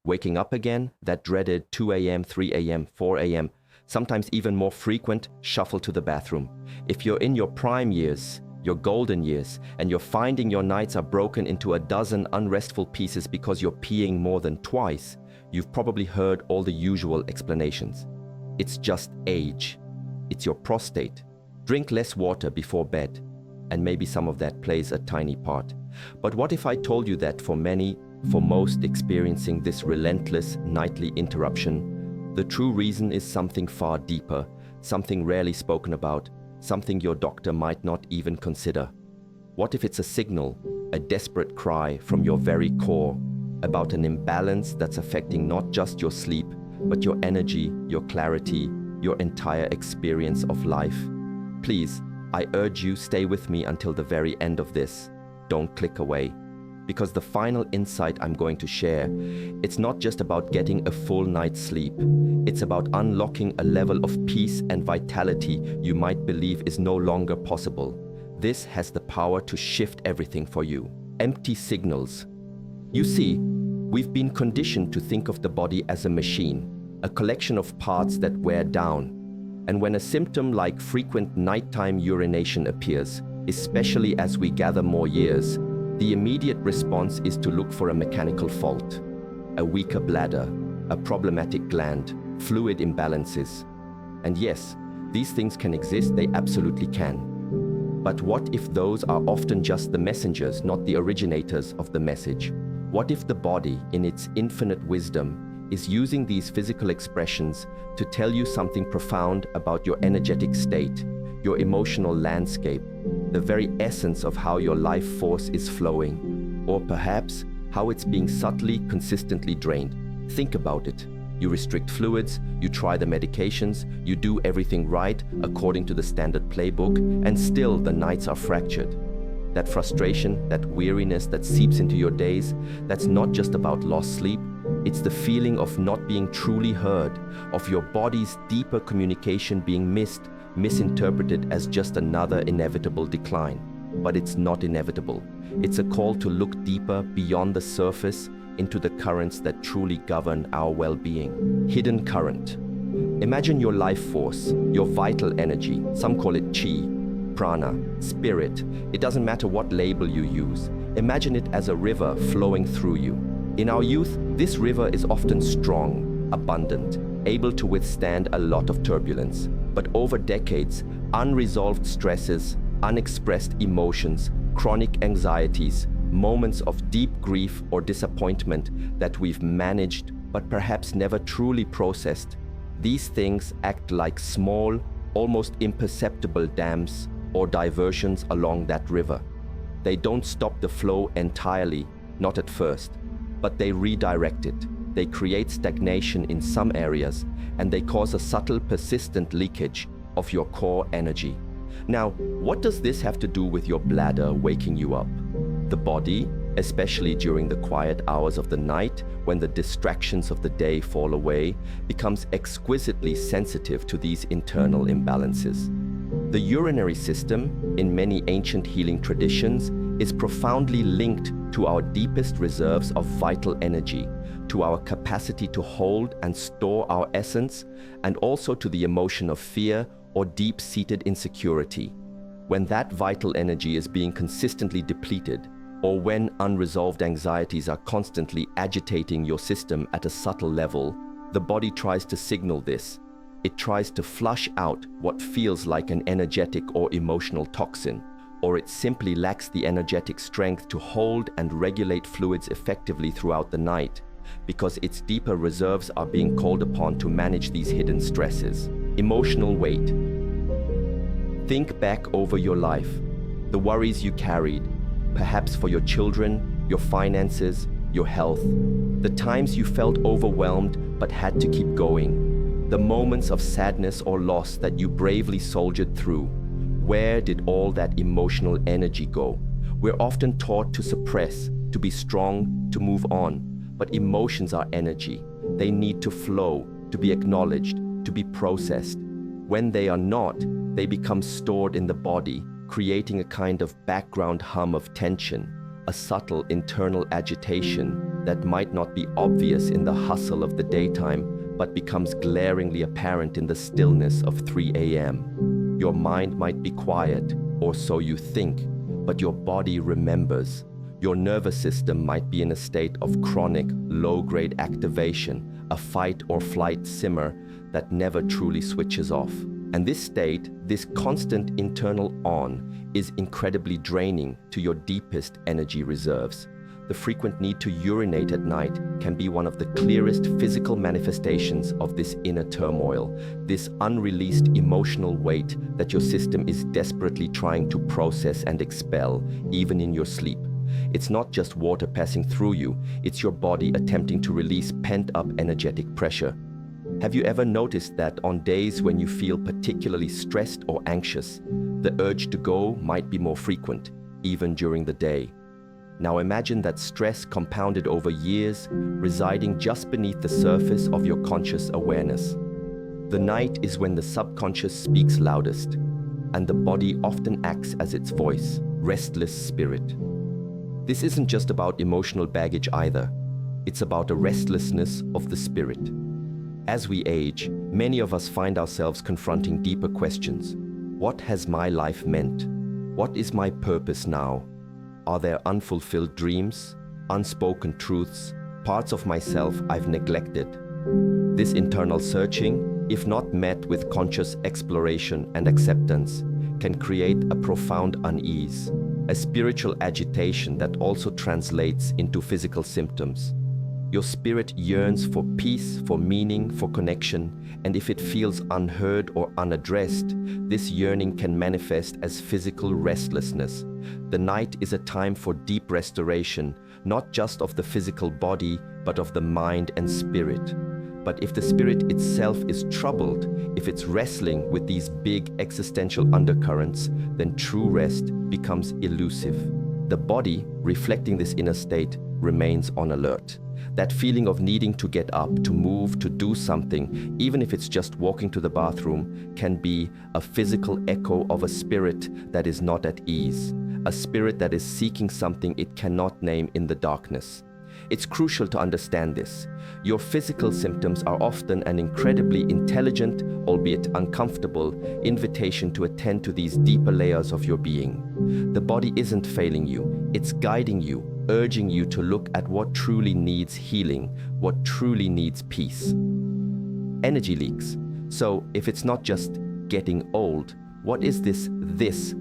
Waking up again, that dreaded 2 a.m., 3 a.m., 4 a.m., sometimes even more frequent shuffle to the bathroom. If you're in your prime years, your golden years, and you're finding your nights are broken into a dozen unrestful pieces because you're peeing more than twice, you've probably heard all the usual explanations. It's just age. It's your prostate. Drink less water before bed. And maybe some of that plays a tiny part. But what if I told you that for most experiencing this relentless nightly interruption, the true reason is something far deeper, something rarely spoken about, something your doctor might not even consider? What if it's a signal, a desperate cry from your very core about an imbalance that's affecting not just your sleep, but your energy, your clarity, your entire experience of life? Please, I urge you, stay with me until the very end of this. Don't click away. Because the final insight I'm going to share, it's not just about getting a full night's sleep. It's about unlocking a level of peace and vitality you might believe is no longer possible. This has the power to shift everything for you. Empty signals. You see, we've been conditioned to think of the body as a machine, a collection of parts that wear down. And when a symptom like frequent nighttime urination appears, especially as we gather more years, the immediate response is to look for a mechanical fault, a weaker bladder, a problematic gland, fluid imbalances. And yes, these things can exist, they absolutely can. But what if those are often just the messengers, not the originators of the message? What if the body, in its infinite wisdom, is using these physical expressions to tell you something profound about your energetic state, your emotional landscape, the very essence of how your life force is flowing, or perhaps how it's being subtly, consistently drained? Think about it. You restrict fluids, you try the medications, you do everything right according to the standard playbook, and still the nights are fractured. That frustration, that weariness that seeps into your days, that's not just about lost sleep. It's the feeling of not being truly heard, of your body's deeper communication being misinterpreted as just another inevitable decline. But it's not inevitable. It's a call to look deeper beyond the surface into the currents that truly govern our well-being. Hidden current. Imagine your life force, your vital energy. Some call it chi, prana, spirit. It doesn't matter what label you use. Imagine it as a river flowing through you. In our youth, this river is often strong, abundant, able to withstand a lot of turbulence. But over decades, unresolved stresses, unexpressed emotions, chronic anxieties, moments of deep grief or disappointment that we've managed but perhaps never truly processed, these things act like small, almost imperceptible dams or diversions along that river. They don't stop the flow entirely, not at first, but they redirect it. They create stagnation in some areas, and they cause a subtle, persistent leakage of your core energy. Now, what does this have to do with your bladder waking you up? The body, especially during the quiet hours of the night, when the distractions of the day fall away, becomes exquisitely sensitive to these internal imbalances. The urinary system, in many ancient healing traditions, is profoundly linked to our deepest reserves of vital energy, to our capacity to hold and store our essence, and also to the emotion of fear or deep-seated insecurity. When that vital energy is being consistently depleted, or when unresolved anxieties are constantly agitating your system at a subtle level, the body tries to signal this. It tries to flush out what feels like an energetic or emotional toxin, or it simply lacks the energetic strength to hold and regulate fluids effectively throughout the night, because its deeper reserves are being called upon to manage these hidden stresses. Emotional weight. Think back over your life, the worries you carried, perhaps for your children, your finances, your health, the times you felt overwhelmed but had to keep going, the moments of sadness or loss that you bravely soldiered through. Where did all that emotional energy go? We're often taught to suppress, to be strong, to move on, but emotions are energy. They need to flow, to be acknowledged, to be processed. When they are not, they become stored in the body, creating a kind of background hum of tension, a subtle internal agitation that might not be obvious in the hustle of the daytime, but becomes glaringly apparent in the stillness of 3 a.m. Your mind might be quiet, or so you think, but your body remembers. Your nervous system might be in a state of chronic, low-grade activation, a fight or flight simmer that never truly switches off. And this state, this constant internal on, is incredibly draining to your deepest energy reserves. The frequent need to urinate at night can be one of the clearest physical manifestations of this inner turmoil, this unreleased emotional weight that your system is desperately trying to process and expel, even in your sleep. It's not just water passing through you, it's your body attempting to release pent-up energetic pressure. Have you ever noticed that on days when you feel particularly stressed or anxious, the urge to go might be more frequent, even during the day? Now imagine that stress compounded over years, residing just beneath the surface of your conscious awareness. The night is when the subconscious speaks loudest, and the body often acts as its voice, restless spirit. This isn't just about emotional baggage either. It's about a restlessness of the spirit. As we age, many of us find ourselves confronting deeper questions. What has my life meant? What is my purpose now? Are there unfulfilled dreams, unspoken truths, parts of myself I've neglected? This internal searching, if not met with conscious exploration and acceptance, can create a profound unease, a spiritual agitation that also translates into physical symptoms. Your spirit yearns for peace, for meaning, for connection, and if it feels unheard or unaddressed, this yearning can manifest as physical restlessness. The night is a time for deep restoration, not just of the physical body, but of the mind and spirit. But if the spirit itself is troubled, if it's wrestling with these big existential undercurrents, then true rest becomes elusive. The body, reflecting this inner state, remains on alert. That feeling of needing to get up, to move, to do something, even if it's just walking to the bathroom, can be a physical echo of a spirit that is not at ease, a spirit that is seeking something it cannot name in the darkness. It's crucial to understand this. Your physical symptoms are often an incredibly intelligent, albeit uncomfortable, invitation to attend to these deeper layers of your being. The body isn't failing you, it's guiding you, urging you to look at what truly needs healing, what truly needs peace. Energy leaks. So if it's not just getting old, what is this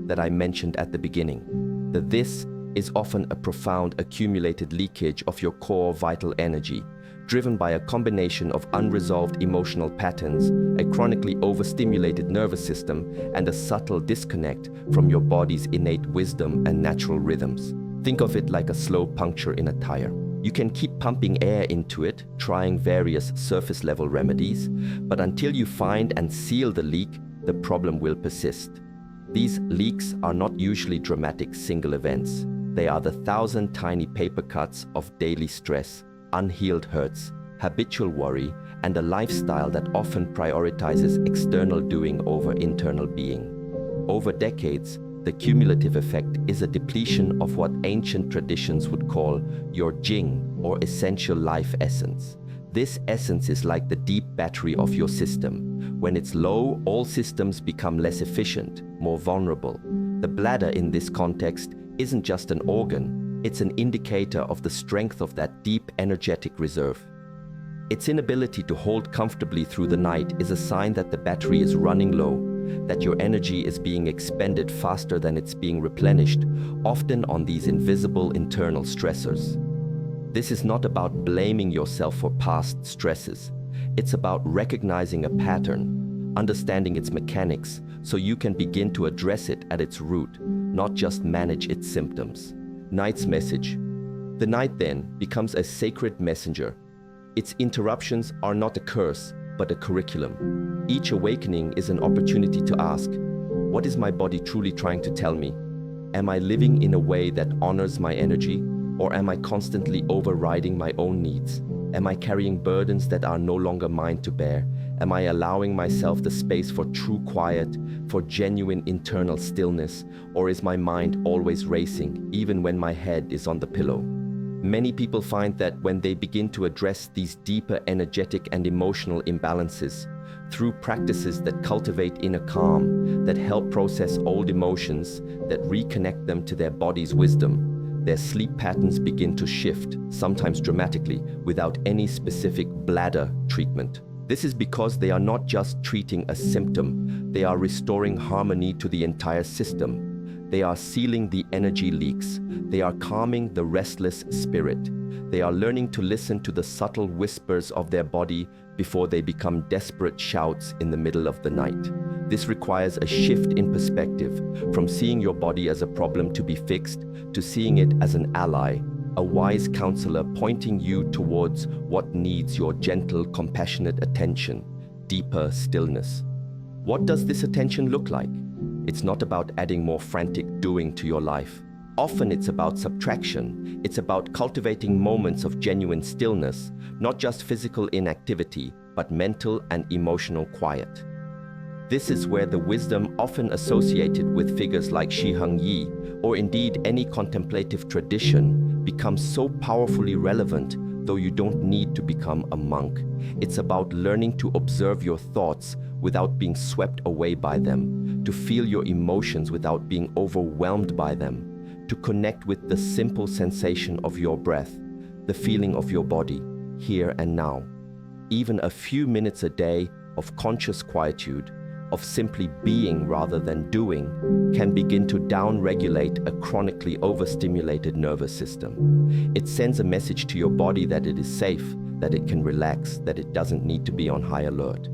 that I mentioned at the beginning? The this is often a profound accumulated leakage of your core vital energy, driven by a combination of unresolved emotional patterns, a chronically overstimulated nervous system, and a subtle disconnect from your body's innate wisdom and natural rhythms. Think of it like a slow puncture in a tire. You can keep pumping air into it, trying various surface-level remedies, but until you find and seal the leak, the problem will persist. These leaks are not usually dramatic single events. They are the 1,000 tiny paper cuts of daily stress, unhealed hurts, habitual worry, and a lifestyle that often prioritizes external doing over internal being. Over decades, the cumulative effect is a depletion of what ancient traditions would call your jing, or essential life essence. This essence is like the deep battery of your system. When it's low, all systems become less efficient, more vulnerable. The bladder in this context isn't just an organ, it's an indicator of the strength of that deep energetic reserve. Its inability to hold comfortably through the night is a sign that the battery is running low, that your energy is being expended faster than it's being replenished, often on these invisible internal stressors. This is not about blaming yourself for past stresses. It's about recognizing a pattern, understanding its mechanics, so you can begin to address it at its root, not just manage its symptoms. Night's message. The night then becomes a sacred messenger. Its interruptions are not a curse, but a curriculum. Each awakening is an opportunity to ask, what is my body truly trying to tell me? Am I living in a way that honors my energy, or am I constantly overriding my own needs? Am I carrying burdens that are no longer mine to bear? Am I allowing myself the space for true quiet, for genuine internal stillness, or is my mind always racing, even when my head is on the pillow? Many people find that when they begin to address these deeper energetic and emotional imbalances through practices that cultivate inner calm, that help process old emotions, that reconnect them to their body's wisdom, their sleep patterns begin to shift, sometimes dramatically, without any specific bladder treatment. This is because they are not just treating a symptom, they are restoring harmony to the entire system. They are sealing the energy leaks. They are calming the restless spirit. They are learning to listen to the subtle whispers of their body before they become desperate shouts in the middle of the night. This requires a shift in perspective, from seeing your body as a problem to be fixed to seeing it as an ally, a wise counselor pointing you towards what needs your gentle, compassionate attention, deeper stillness. What does this attention look like? It's not about adding more frantic doing to your life. Often it's about subtraction. It's about cultivating moments of genuine stillness, not just physical inactivity, but mental and emotional quiet. This is where the wisdom often associated with figures like Shi Heng Yi, or indeed any contemplative tradition, becomes so powerfully relevant, though you don't need to become a monk. It's about learning to observe your thoughts without being swept away by them, to feel your emotions without being overwhelmed by them, to connect with the simple sensation of your breath, the feeling of your body, here and now. Even a few minutes a day of conscious quietude, of simply being rather than doing, can begin to down-regulate a chronically overstimulated nervous system. It sends a message to your body that it is safe, that it can relax, that it doesn't need to be on high alert.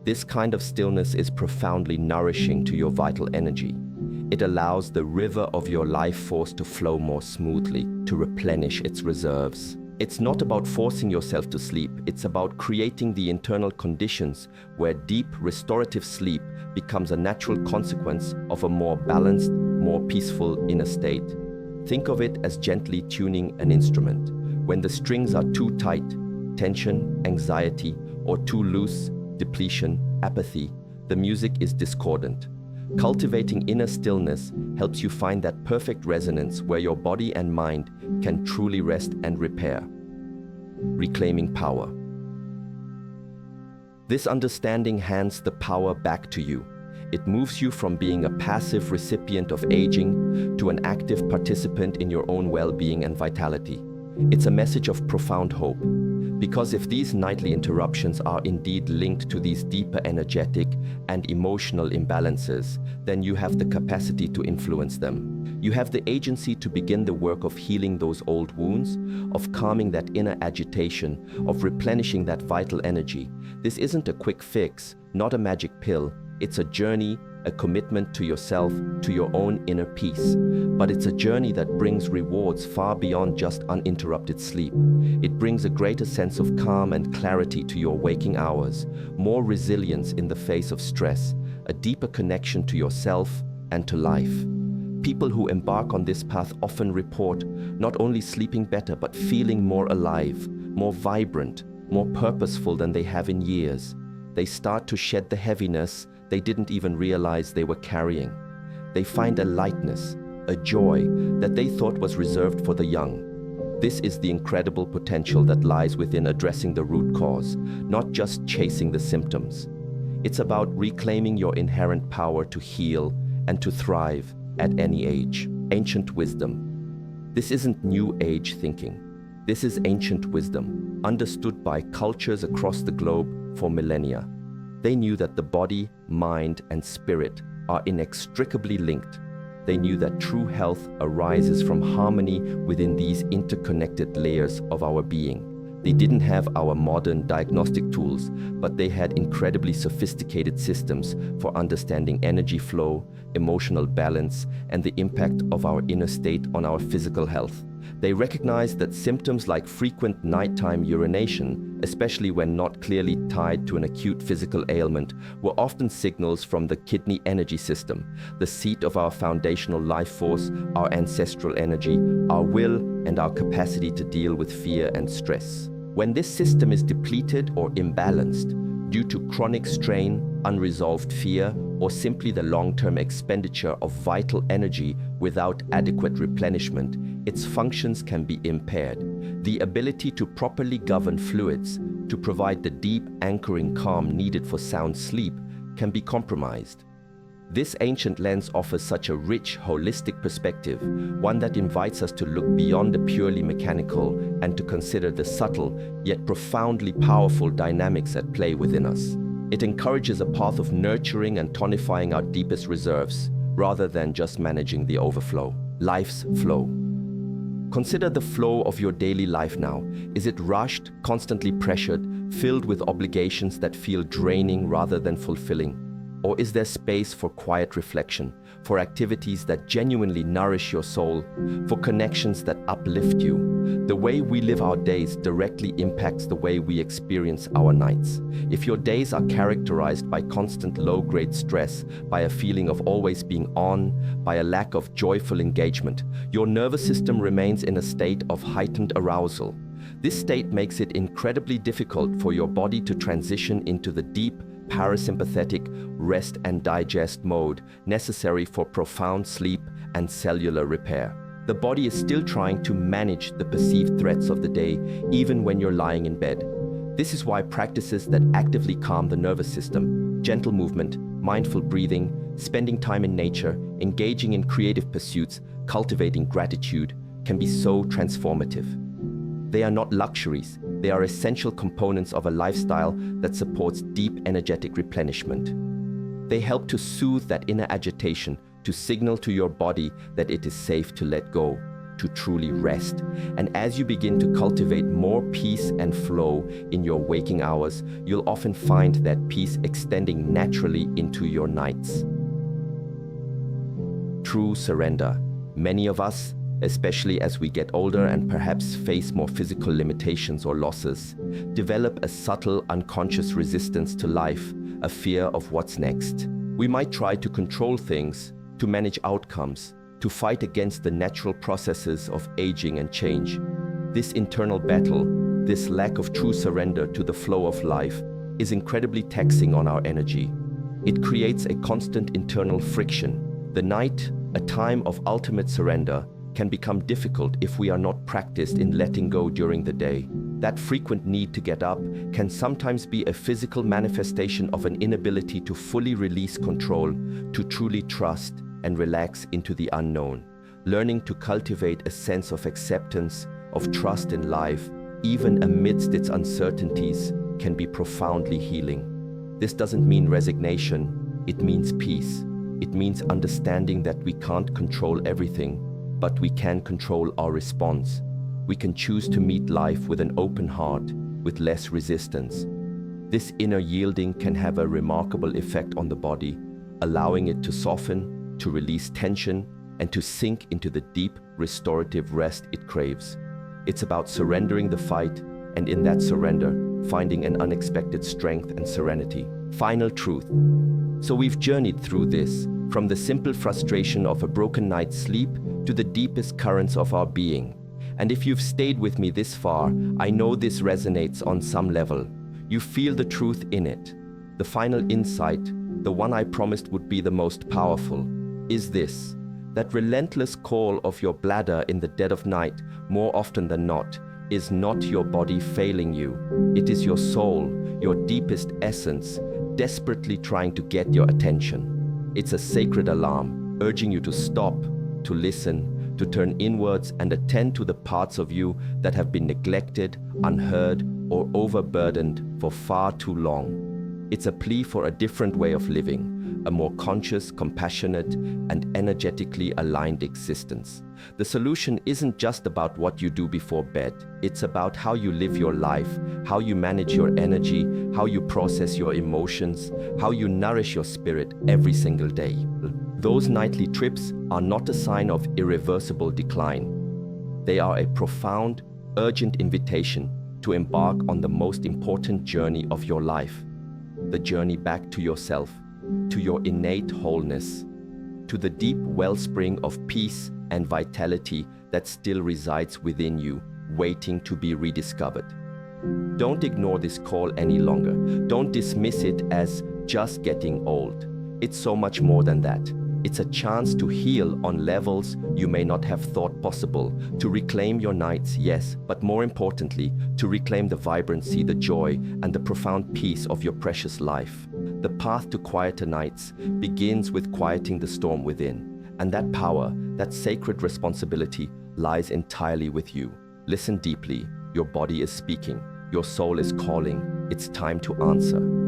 This kind of stillness is profoundly nourishing to your vital energy. It allows the river of your life force to flow more smoothly, to replenish its reserves. It's not about forcing yourself to sleep, it's about creating the internal conditions where deep, restorative sleep becomes a natural consequence of a more balanced, more peaceful inner state. Think of it as gently tuning an instrument. When the strings are too tight, tension, anxiety, or too loose, depletion, apathy, the music is discordant. Cultivating inner stillness helps you find that perfect resonance where your body and mind can truly rest and repair. Reclaiming power. This understanding hands the power back to you. It moves you from being a passive recipient of aging to an active participant in your own well-being and vitality. It's a message of profound hope. Because if these nightly interruptions are indeed linked to these deeper energetic and emotional imbalances, then you have the capacity to influence them. You have the agency to begin the work of healing those old wounds, of calming that inner agitation, of replenishing that vital energy. This isn't a quick fix, not a magic pill. It's a journey, a commitment to yourself, to your own inner peace. But it's a journey that brings rewards far beyond just uninterrupted sleep. It brings a greater sense of calm and clarity to your waking hours, more resilience in the face of stress, a deeper connection to yourself and to life. People who embark on this path often report not only sleeping better, but feeling more alive, more vibrant, more purposeful than they have in years. They start to shed the heaviness they didn't even realize they were carrying. They find a lightness, a joy that they thought was reserved for the young. This is the incredible potential that lies within addressing the root cause, not just chasing the symptoms. It's about reclaiming your inherent power to heal and to thrive at any age. Ancient wisdom. This isn't new age thinking. This is ancient wisdom, understood by cultures across the globe for millennia. They knew that the body, mind, and spirit are inextricably linked. They knew that true health arises from harmony within these interconnected layers of our being. They didn't have our modern diagnostic tools, but they had incredibly sophisticated systems for understanding energy flow, emotional balance, and the impact of our inner state on our physical health. They recognized that symptoms like frequent nighttime urination, especially when not clearly tied to an acute physical ailment, were often signals from the kidney energy system, the seat of our foundational life force, our ancestral energy, our will, and our capacity to deal with fear and stress. When this system is depleted or imbalanced due to chronic strain, unresolved fear, or simply the long-term expenditure of vital energy without adequate replenishment, its functions can be impaired. The ability to properly govern fluids, to provide the deep anchoring calm needed for sound sleep, can be compromised. This ancient lens offers such a rich, holistic perspective, one that invites us to look beyond the purely mechanical and to consider the subtle, yet profoundly powerful dynamics at play within us. It encourages a path of nurturing and tonifying our deepest reserves, rather than just managing the overflow. Life's flow. Consider the flow of your daily life now. Is it rushed, constantly pressured, filled with obligations that feel draining rather than fulfilling? Or is there space for quiet reflection, for activities that genuinely nourish your soul, for connections that uplift you? The way we live our days directly impacts the way we experience our nights. If your days are characterized by constant low-grade stress, by a feeling of always being on, by a lack of joyful engagement, your nervous system remains in a state of heightened arousal. This state makes it incredibly difficult for your body to transition into the deep, parasympathetic rest and digest mode necessary for profound sleep and cellular repair. The body is still trying to manage the perceived threats of the day, even when you're lying in bed. This is why practices that actively calm the nervous system, gentle movement, mindful breathing, spending time in nature, engaging in creative pursuits, cultivating gratitude, can be so transformative. They are not luxuries. They are essential components of a lifestyle that supports deep energetic replenishment. They help to soothe that inner agitation, to signal to your body that it is safe to let go, to truly rest. And as you begin to cultivate more peace and flow in your waking hours, you'll often find that peace extending naturally into your nights. True surrender. Many of us, especially as we get older and perhaps face more physical limitations or losses, develop a subtle, unconscious resistance to life, a fear of what's next. We might try to control things, to manage outcomes, to fight against the natural processes of aging and change. This internal battle, this lack of true surrender to the flow of life, is incredibly taxing on our energy. It creates a constant internal friction. The night, a time of ultimate surrender, can become difficult if we are not practiced in letting go during the day. That frequent need to get up can sometimes be a physical manifestation of an inability to fully release control, to truly trust and relax into the unknown. Learning to cultivate a sense of acceptance, of trust in life, even amidst its uncertainties, can be profoundly healing. This doesn't mean resignation, it means peace. It means understanding that we can't control everything, but we can control our response. We can choose to meet life with an open heart, with less resistance. This inner yielding can have a remarkable effect on the body, allowing it to soften, to release tension, and to sink into the deep, restorative rest it craves. It's about surrendering the fight, and in that surrender, finding an unexpected strength and serenity. Final truth. So we've journeyed through this, from the simple frustration of a broken night's sleep to the deepest currents of our being. And if you've stayed with me this far, I know this resonates on some level. You feel the truth in it. The final insight, the one I promised would be the most powerful, is this: that relentless call of your bladder in the dead of night, more often than not, is not your body failing you. It is your soul, your deepest essence, desperately trying to get your attention. It's a sacred alarm, urging you to stop, to listen, to turn inwards and attend to the parts of you that have been neglected, unheard, or overburdened for far too long. It's a plea for a different way of living, a more conscious, compassionate, and energetically aligned existence. The solution isn't just about what you do before bed. It's about how you live your life, how you manage your energy, how you process your emotions, how you nourish your spirit every single day. Those nightly trips are not a sign of irreversible decline. They are a profound, urgent invitation to embark on the most important journey of your life, the journey back to yourself, to your innate wholeness, to the deep wellspring of peace and vitality that still resides within you, waiting to be rediscovered. Don't ignore this call any longer. Don't dismiss it as just getting old. It's so much more than that. It's a chance to heal on levels you may not have thought possible, to reclaim your nights, yes, but more importantly, to reclaim the vibrancy, the joy, and the profound peace of your precious life. The path to quieter nights begins with quieting the storm within, and that power, that sacred responsibility, lies entirely with you. Listen deeply. Your body is speaking. Your soul is calling. It's time to answer.